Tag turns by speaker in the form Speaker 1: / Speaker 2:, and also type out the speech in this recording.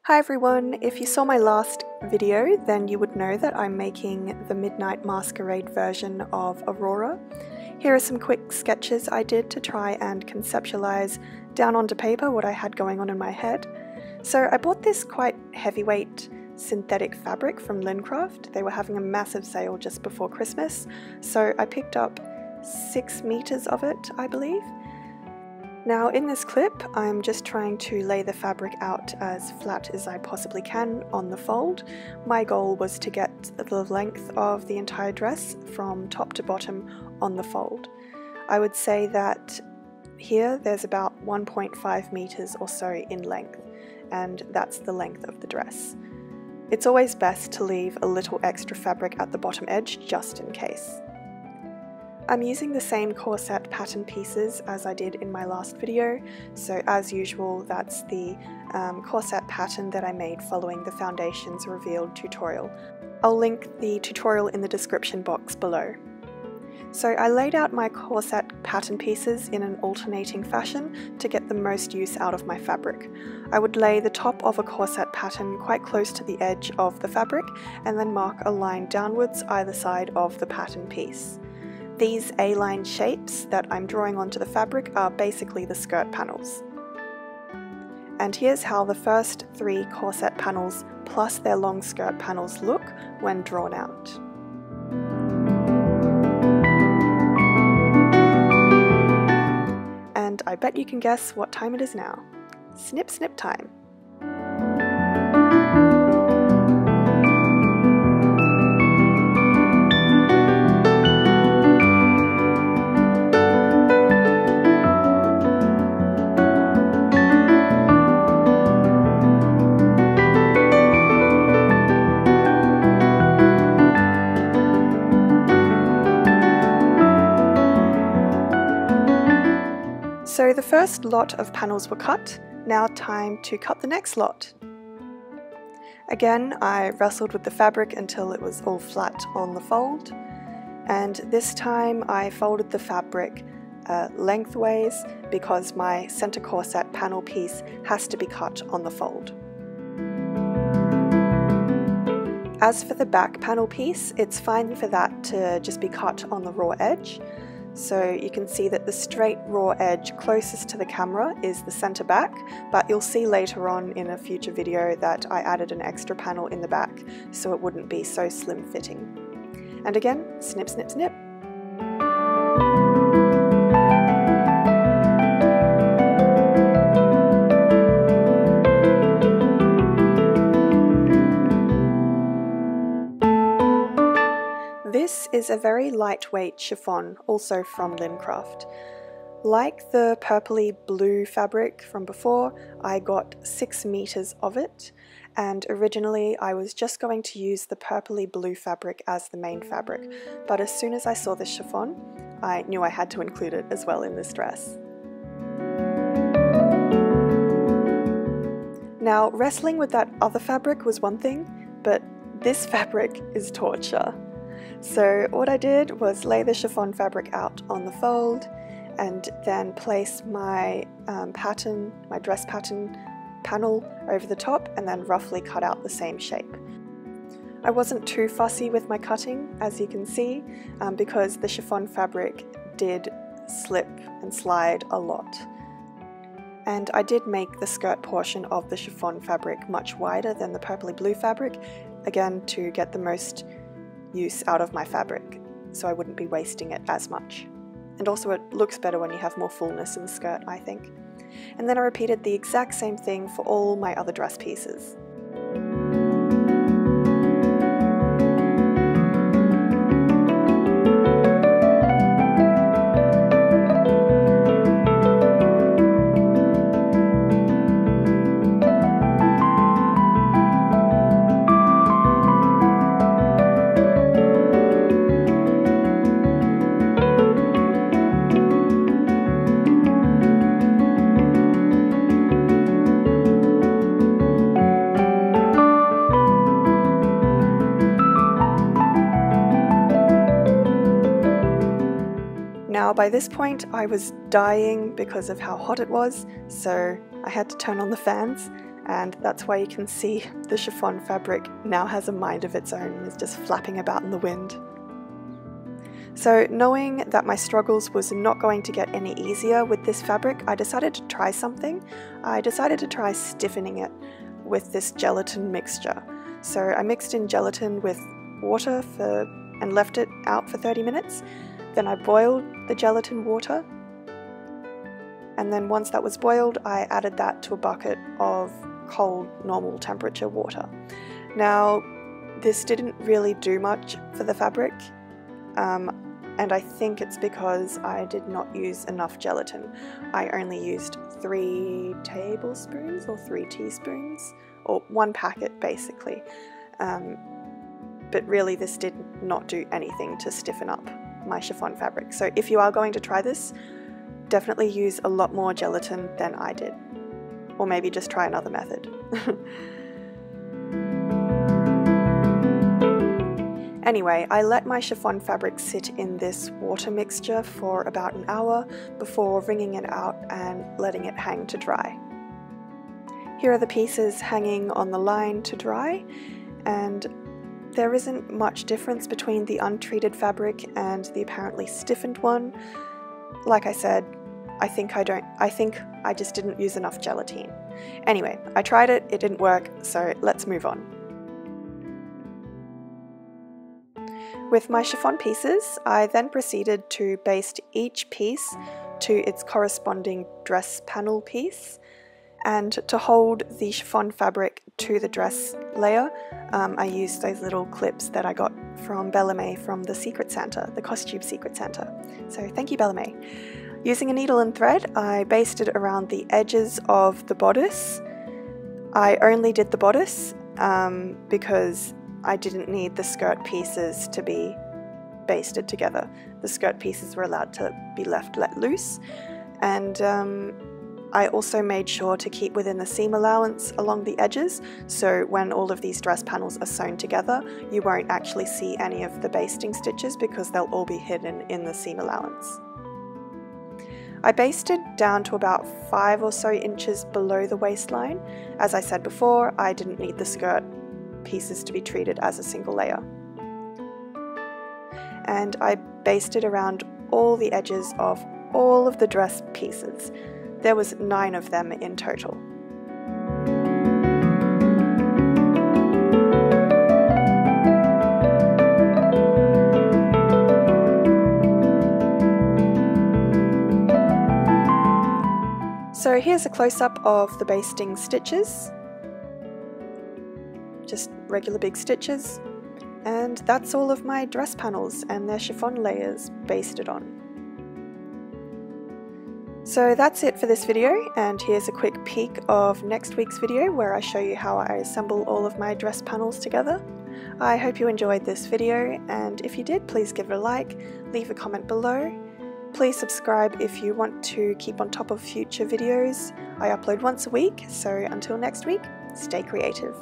Speaker 1: Hi everyone, if you saw my last video then you would know that I'm making the Midnight Masquerade version of Aurora. Here are some quick sketches I did to try and conceptualize down onto paper what I had going on in my head. So I bought this quite heavyweight synthetic fabric from Lincraft. They were having a massive sale just before Christmas, so I picked up 6 meters of it, I believe. Now in this clip I'm just trying to lay the fabric out as flat as I possibly can on the fold. My goal was to get the length of the entire dress from top to bottom on the fold. I would say that here there's about 1.5 meters or so in length, and that's the length of the dress. It's always best to leave a little extra fabric at the bottom edge just in case. I'm using the same corset pattern pieces as I did in my last video, so as usual that's the corset pattern that I made following the Foundations Revealed tutorial. I'll link the tutorial in the description box below. So I laid out my corset pattern pieces in an alternating fashion to get the most use out of my fabric. I would lay the top of a corset pattern quite close to the edge of the fabric and then mark a line downwards either side of the pattern piece. These A-line shapes that I'm drawing onto the fabric are basically the skirt panels. And here's how the first 3 corset panels plus their long skirt panels look when drawn out. And I bet you can guess what time it is now. Snip snip time. So the first lot of panels were cut, now time to cut the next lot. Again, I wrestled with the fabric until it was all flat on the fold, and this time I folded the fabric lengthways because my center corset panel piece has to be cut on the fold. As for the back panel piece, it's fine for that to just be cut on the raw edge. So you can see that the straight raw edge closest to the camera is the center back, but you'll see later on in a future video that I added an extra panel in the back so it wouldn't be so slim fitting. And again, snip snip snip. This is a very lightweight chiffon, also from Lincraft. Like the purpley blue fabric from before, I got 6 meters of it, and originally I was just going to use the purpley blue fabric as the main fabric, but as soon as I saw the chiffon, I knew I had to include it as well in this dress. Now, wrestling with that other fabric was one thing, but this fabric is torture. So what I did was lay the chiffon fabric out on the fold and then place my my dress pattern panel over the top and then roughly cut out the same shape. I wasn't too fussy with my cutting, as you can see, because the chiffon fabric did slip and slide a lot. And I did make the skirt portion of the chiffon fabric much wider than the purpley blue fabric, again to get the most use out of my fabric, so I wouldn't be wasting it as much. And also it looks better when you have more fullness in the skirt, I think. And then I repeated the exact same thing for all my other dress pieces. Now by this point I was dying because of how hot it was, so I had to turn on the fans, and that's why you can see the chiffon fabric now has a mind of its own and is just flapping about in the wind. So knowing that my struggles was not going to get any easier with this fabric, I decided to try something. I decided to try stiffening it with this gelatin mixture. So I mixed in gelatin with water and left it out for 30 minutes. Then I boiled the gelatin water, and then once that was boiled, I added that to a bucket of cold, normal temperature water. Now, this didn't really do much for the fabric, and I think it's because I did not use enough gelatin. I only used 3 tablespoons or 3 teaspoons, or 1 packet basically. But really this did not do anything to stiffen up my chiffon fabric. So if you are going to try this, definitely use a lot more gelatin than I did. Or maybe just try another method. Anyway, I let my chiffon fabric sit in this water mixture for about an hour before wringing it out and letting it hang to dry. Here are the pieces hanging on the line to dry, and there isn't much difference between the untreated fabric and the apparently stiffened one. Like I said, I think I just didn't use enough gelatine. Anyway, I tried it, it didn't work, so let's move on. With my chiffon pieces, I then proceeded to baste each piece to its corresponding dress panel piece, and to hold the chiffon fabric to the dress layer, I used those little clips that I got from Bellarmé from the Secret Santa, the costume Secret Santa. So thank you, Bellarmé. Using a needle and thread, I basted around the edges of the bodice. I only did the bodice because I didn't need the skirt pieces to be basted together. The skirt pieces were allowed to be let loose, and I also made sure to keep within the seam allowance along the edges, so when all of these dress panels are sewn together, you won't actually see any of the basting stitches because they'll all be hidden in the seam allowance. I basted down to about 5 or so inches below the waistline. As I said before, I didn't need the skirt pieces to be treated as a single layer. And I basted around all the edges of all of the dress pieces. There was 9 of them in total. So here's a close-up of the basting stitches. Just regular big stitches. And that's all of my dress panels and their chiffon layers basted on. So that's it for this video, and here's a quick peek of next week's video where I show you how I assemble all of my dress panels together. I hope you enjoyed this video, and if you did, please give it a like, leave a comment below. Please subscribe if you want to keep on top of future videos. I upload once a week, so until next week, stay creative.